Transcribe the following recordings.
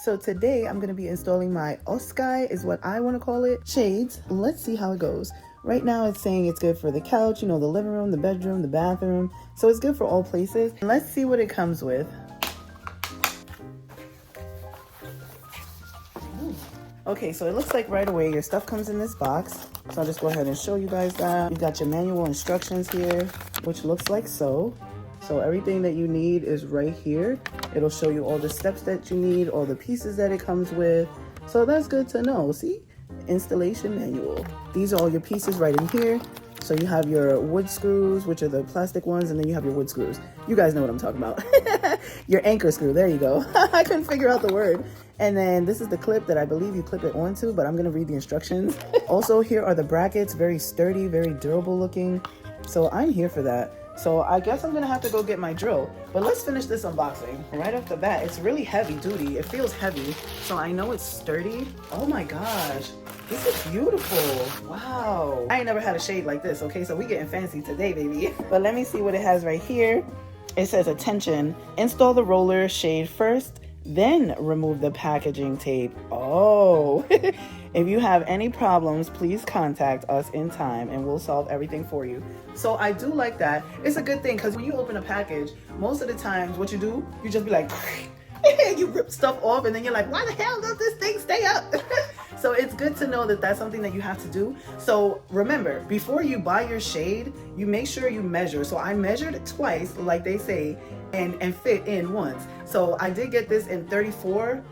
So today I'm going to be installing my AOSKY is what I want to call it, shades. Let's see how it goes. Right now it's saying it's good for the couch, you know, the living room, the bedroom, the bathroom. So it's good for all places. Let's see what it comes with. Okay, so it looks like right away your stuff comes in this box. So I'll just go ahead and show you guys that. You got your manual instructions here, which looks like so. So everything that you need is right here. It'll show you all the steps that you need, all the pieces that it comes with. So that's good to know. See? Installation manual. These are all your pieces right in here. So you have your wood screws, which are the plastic ones, and then you have your wood screws. You guys know what I'm talking about. Your anchor screw, there you go. I couldn't figure out the word. And then this is the clip that I believe you clip it onto, but I'm gonna read the instructions. Also, here are the brackets, very sturdy, very durable looking. So I'm here for that. So I guess I'm gonna have to go get my drill, but let's finish this unboxing. Right off the bat, it's really heavy duty. It feels heavy, so I know it's sturdy. Oh my gosh, this is beautiful. Wow. I ain't never had a shade like this, okay? So we getting fancy today, baby. But let me see what it has right here. It says, attention, install the roller shade first, then remove the packaging tape. Oh. If you have any problems, please contact us in time and we'll solve everything for you. So I do like that. It's a good thing because when you open a package, most of the times what you do, you just be like, you rip stuff off and then you're like, why the hell does this thing stay up? So it's good to know that that's something that you have to do. So remember, before you buy your shade, you make sure you measure. So I measured it twice, like they say, and fit in once. So I did get this in 34.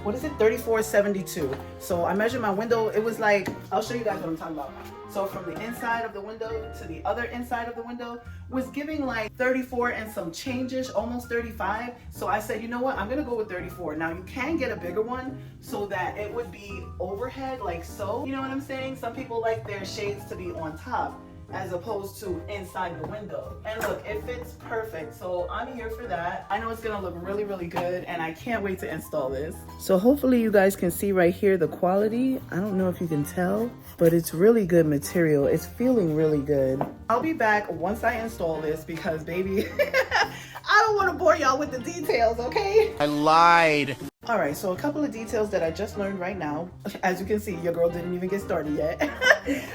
What is it? 34.72. So I measured my window. It was like, I'll show you guys what I'm talking about. So from the inside of the window to the other inside of the window was giving like 34 and some change-ish, almost 35. So I said, you know what? I'm gonna go with 34. Now you can get a bigger one so that it would be overhead like so. You know what I'm saying? Some people like their shades to be on top as opposed to inside the window. And look, it fits perfect. So I'm here for that. I know it's gonna look really, really good and I can't wait to install this. So hopefully you guys can see right here the quality. I don't know if you can tell, but it's really good material. It's feeling really good. I'll be back once I install this because baby, I don't wanna bore y'all with the details, okay? I lied. All right, so a couple of details that I just learned right now. As you can see, your girl didn't even get started yet.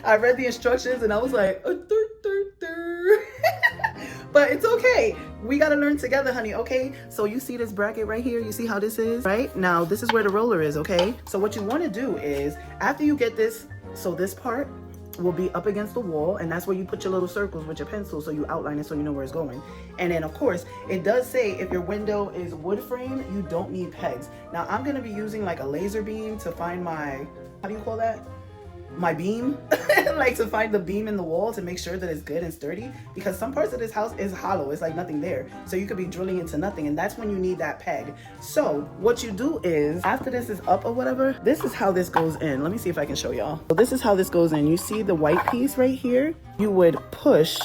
I read the instructions and I was like, but it's okay. We gotta learn together, honey, okay? So you see this bracket right here? You see how this is, right? Now, this is where the roller is, okay? So what you wanna do is, after you get this, so this part will be up against the wall, and that's where you put your little circles with your pencil so you outline it so you know where it's going. And then of course it does say if your window is wood frame, you don't need pegs. Now I'm gonna be using like a laser beam to find my, how do you call that? My beam, like to find the beam in the wall to make sure that it's good and sturdy, because some parts of this house is hollow. It's like nothing there. So you could be drilling into nothing, and that's when you need that peg. So what you do is, after this is up or whatever, this is how this goes in. Let me see if I can show y'all. So this is how this goes in. You see the white piece right here? You would push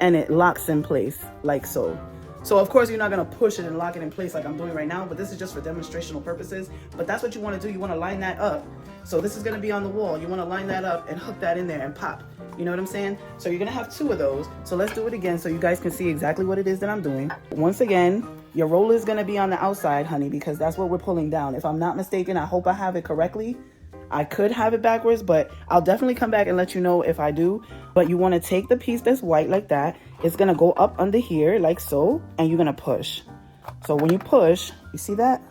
and it locks in place like so. So of course you're not gonna push it and lock it in place like I'm doing right now, but this is just for demonstrational purposes. But that's what you wanna do. You wanna line that up. So this is gonna be on the wall. You wanna line that up and hook that in there and pop. You know what I'm saying? So you're gonna have two of those. So let's do it again so you guys can see exactly what it is that I'm doing. Once again, your roller is gonna be on the outside, honey, because that's what we're pulling down. If I'm not mistaken, I hope I have it correctly. I could have it backwards, but I'll definitely come back and let you know if I do. But you wanna take the piece that's white like that. It's gonna go up under here like so, and you're gonna push. So when you push, you see that?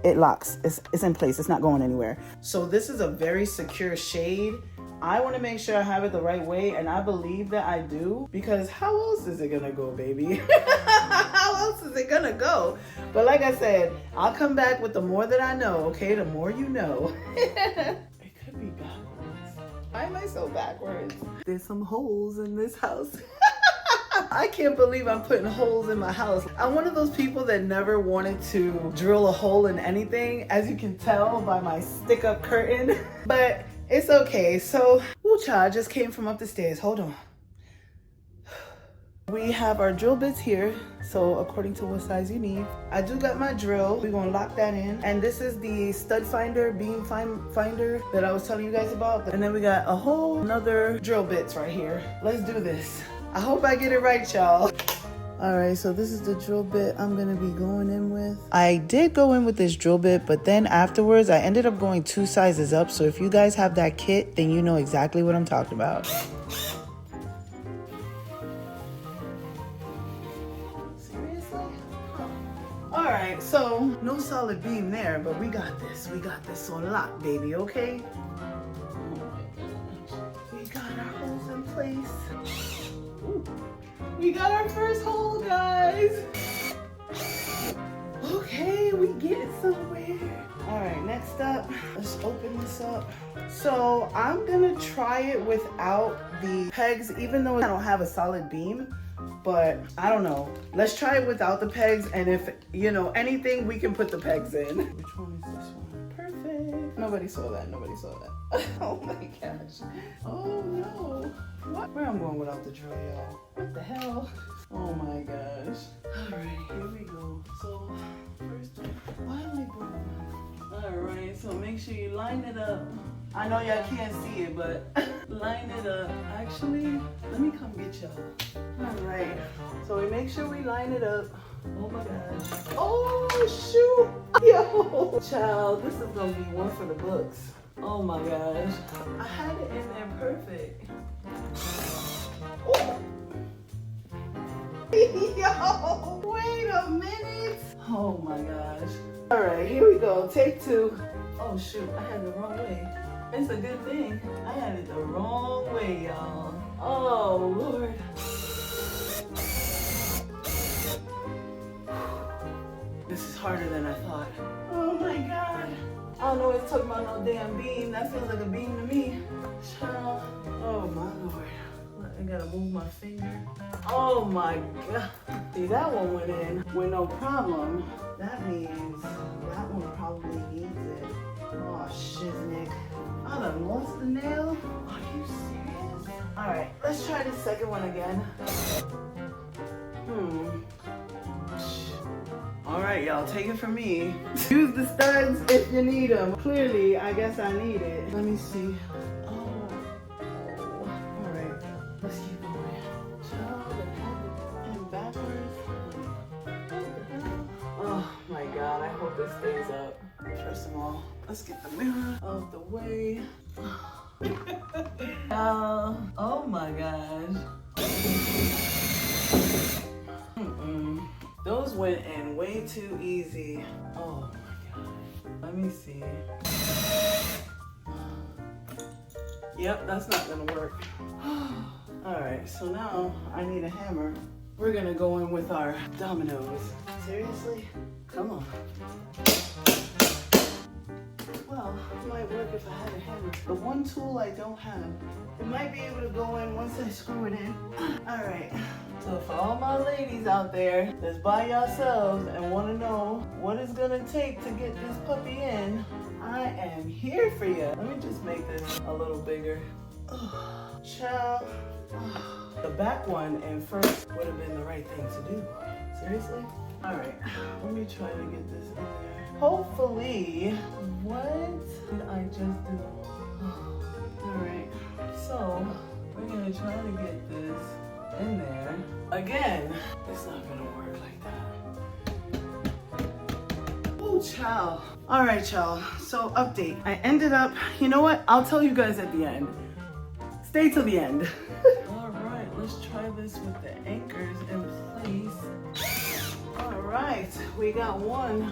It locks, it's in place, it's not going anywhere. So this is a very secure shade. I wanna make sure I have it the right way, and I believe that I do, because how else is it gonna go, baby? How else is it gonna go? But like I said, I'll come back with the more that I know, okay? The more you know. It could be backwards. Why am I so backwards? There's some holes in this house. I can't believe I'm putting holes in my house. I'm one of those people that never wanted to drill a hole in anything, as you can tell by my stick-up curtain. But it's okay. So, ooh, child, just came from up the stairs. Hold on. We have our drill bits here, so according to what size you need. I do got my drill. We're gonna lock that in. And this is the stud finder, beam finder that I was telling you guys about. And then we got a whole another drill bits right here. Let's do this. I hope I get it right, y'all. All right, so this is the drill bit I'm gonna be going in with. I did go in with this drill bit, but then afterwards I ended up going 2 sizes up. So if you guys have that kit, then you know exactly what I'm talking about. All right, so no solid beam there, but we got this. We got this on lock, baby, okay? We got our holes in place. Ooh. We got our first hole, guys. Okay, we get somewhere. All right, next up, let's open this up. So I'm gonna try it without the pegs, even though I don't have a solid beam. But I don't know. Let's try it without the pegs, and if, you know, anything, we can put the pegs in. Which one is this one? Perfect. Nobody saw that. Nobody saw that. Oh my gosh. Oh no. What? Where I'm going without the drill, y'all? What the hell? Oh my gosh. All right, here we go. So first one. Why am I broken? All right, so make sure you line it up. I know y'all can't see it, but line it up. Actually, let me come get y'all. All right, so we make sure we line it up. Oh my gosh. Oh shoot. Yo. Child, this is gonna be one for the books. Oh my gosh. I had it in there perfect. Oh. Yo, wait a minute. Oh my gosh. All right, here we go. Take 2. Oh shoot, I had it the wrong way. It's a good thing I had it the wrong way, y'all. Oh Lord. This is harder than I thought. Oh my God. I don't know what it's talking about, no damn beam. That feels like a beam to me. Child. Oh my Lord. I gotta move my finger. Oh my God. See, that one went in with no problem. That means that one probably needs it. Oh, shiznick. I done lost the nail. Are you serious? All right, let's try the second one again. All right, y'all, take it from me. Use the studs if you need them. Clearly, I guess I need it. Let me see. Oh. All right, let's keep going. And backwards. Oh my God, I hope it stays up. First of all, let's get the mirror out of the way. Oh my gosh. Those went in way too easy. Oh my God. Let me see. Yep, that's not gonna work. All right, so now I need a hammer. We're gonna go in with our dominoes. Seriously? Come on. Well, it might work if I had a hammer. The one tool I don't have, it might be able to go in once I screw it in. All right, so for all my ladies out there that's by yourselves and want to know what it's gonna take to get this puppy in, I am here for you. Let me just make this a little bigger. Child, the back one and first would have been the right thing to do. Seriously? All right, let me try to get this in there. Hopefully, what did I just do? All right, so we're gonna try to get this in there. Again, it's not gonna work like that. Oh, child. All right, y'all, so update. I ended up, you know what? I'll tell you guys at the end. Stay till the end. All right, let's try this with the anchors in place. All right, we got one.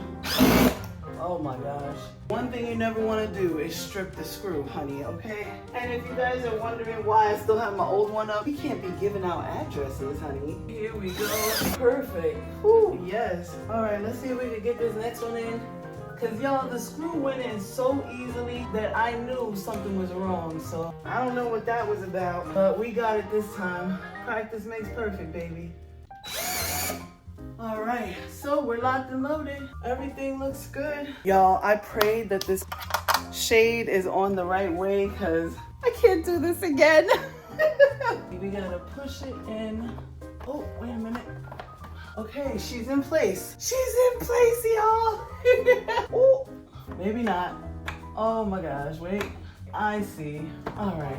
Oh my gosh. One thing you never want to do is strip the screw, honey, okay? And if you guys are wondering why I still have my old one up, we can't be giving out addresses, honey. Here we go. Perfect. Whew, yes. All right, let's see if we can get this next one in. Because y'all, the screw went in so easily that I knew something was wrong. So I don't know what that was about, but we got it this time. Practice makes perfect, baby. All right, so we're locked and loaded. Everything looks good. Y'all, I prayed that this shade is on the right way because I can't do this again. We gotta push it in. Oh, wait a minute. Okay, she's in place. She's in place, y'all. Oh, maybe not. Oh my gosh, wait. I see. All right.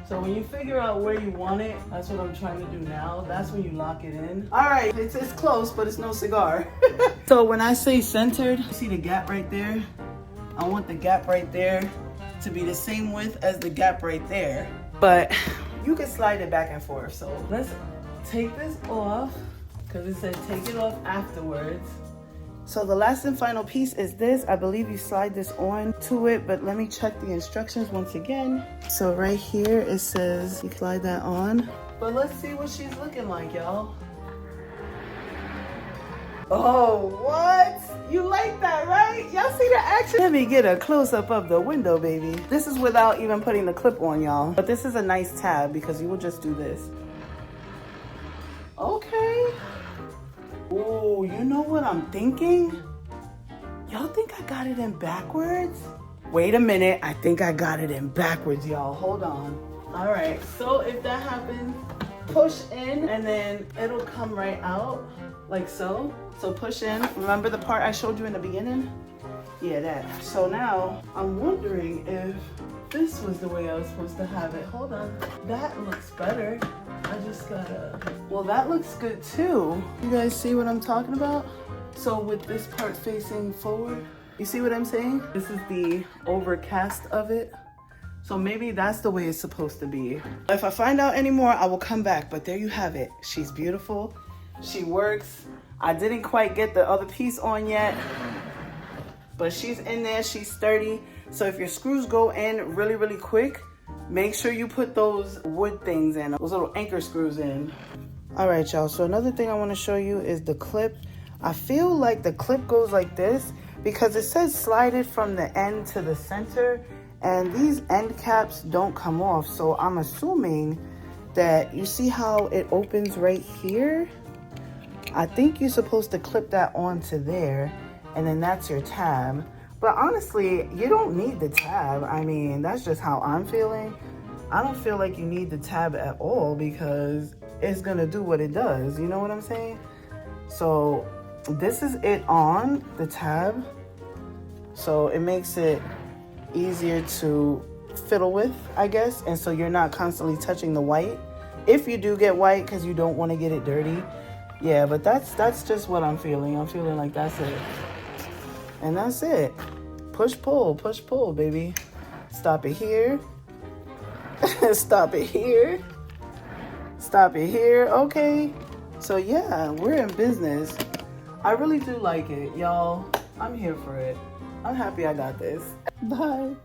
So when you figure out where you want it, that's what I'm trying to do now. That's when you lock it in. All right, it's close, but it's no cigar. So when I say centered, you see the gap right there? I want the gap right there to be the same width as the gap right there. But you can slide it back and forth. So let's take this off, because it said take it off afterwards. So the last and final piece is this. I believe you slide this on to it, but let me check the instructions once again. So right here it says you slide that on. But let's see what she's looking like, y'all. Oh, what? You like that, right? Y'all see the action? Let me get a close-up of the window, baby. This is without even putting the clip on, y'all. But this is a nice tab because you will just do this. Okay. Oh, you know what I'm thinking? Y'all think I got it in backwards? Wait a minute, I think I got it in backwards, y'all. Hold on. All right, so if that happens, push in and then it'll come right out like so. So push in. Remember the part I showed you in the beginning? Yeah, that. So now I'm wondering if this was the way I was supposed to have it. Hold on. That looks better. I just gotta, well, that looks good too. You guys see what I'm talking about? So with this part facing forward, you see what I'm saying? This is the overcast of it. So maybe that's the way it's supposed to be. If I find out any more, I will come back, but there you have it. She's beautiful, she works. I didn't quite get the other piece on yet, but she's in there, she's sturdy. So if your screws go in really, really quick, make sure you put those wood things in, those little anchor screws in. All right, y'all, so another thing I wanna show you is the clip. I feel like the clip goes like this because it says slide it from the end to the center, and these end caps don't come off. So I'm assuming that you see how it opens right here? I think you're supposed to clip that onto there, and then that's your tab. But honestly, you don't need the tab. I mean, that's just how I'm feeling. I don't feel like you need the tab at all because it's gonna do what it does. You know what I'm saying? So this is it on the tab. So it makes it easier to fiddle with, I guess. And so you're not constantly touching the white. If you do get white because you don't want to get it dirty. Yeah, but that's just what I'm feeling. I'm feeling like that's it. And that's it. Push, pull, baby. Stop it here. Stop it here. Stop it here. Okay. So yeah, we're in business. I really do like it, y'all. I'm here for it. I'm happy I got this. Bye.